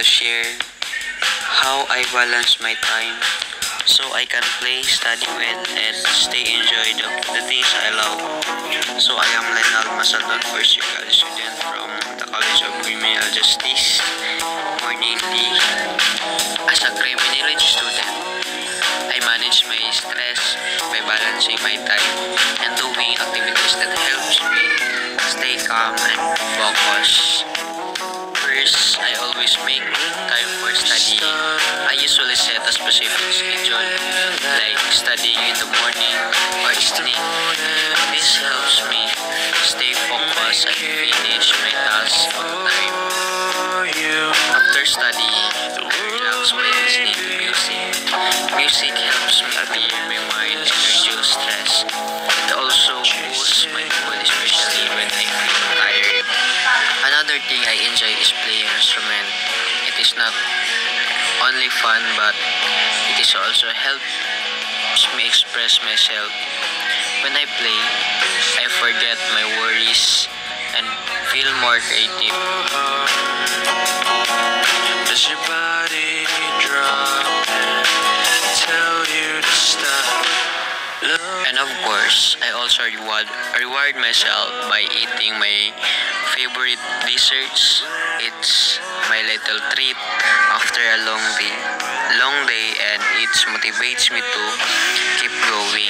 share how I balance my time so I can play, study well, and stay enjoy the things I love. So I am Lenal Masadon, first year college student from the College of Criminal Justice. Morningly, as a criminology student, I manage my stress by balancing my time and doing activities that helps me stay calm and focus. First, I always make time for studying. I usually set a specific schedule, like studying in the morning or evening. This helps me stay focused and finish my tasks on time. After studying, I relax by listening to music. Music helps me clear my mind and reduce stress. It also boosts my mood, especially when I feel tired. Another thing I enjoy is playing instrument. It is not only fun, but it is also helps me express myself. When I play, I forget my worries and feel more creative. Does your body drop and tell you to stop? And of course, I also reward myself by eating my favorite desserts. It's my little treat after a long day, and it motivates me to keep going.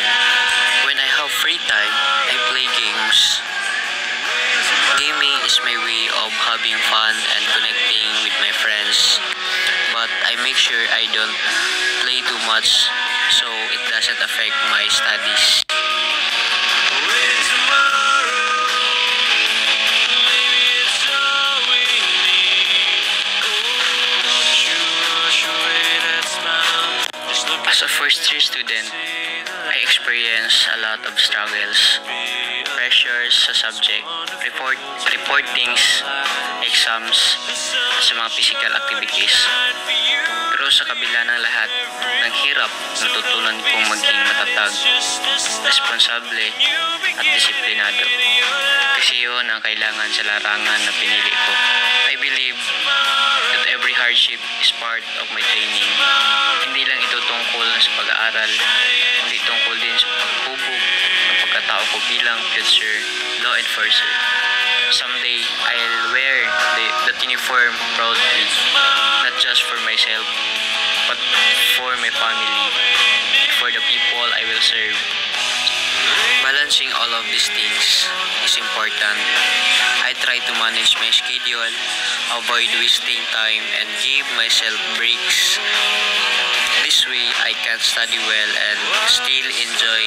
When I have free time, I play games. Gaming is my way of having fun and connecting with my friends, but I make sure I don't play too much so it doesn't affect my studies. As a first year student, I experience a lot of struggles, pressures sa subject, reportings, exams, at sa mga physical activities. Pero sa kabila ng lahat, ng hirap, natutunan kong maging matatag, responsable, at disiplinado. Kasi yun ang kailangan sa larangan na pinili ko. I believe that every hardship is part of my training. Hindi lang ito tungkol sa pag-aaral, hindi tungkol din sa paghubog ng pagkatao ko bilang future law enforcer. Someday, I'll wear that uniform proudly, not just for myself, but for my family, for the people I will serve. Balancing all of these things is important. I try to manage my schedule, avoid wasting time, and give myself breaks. This way, I can study well and still enjoy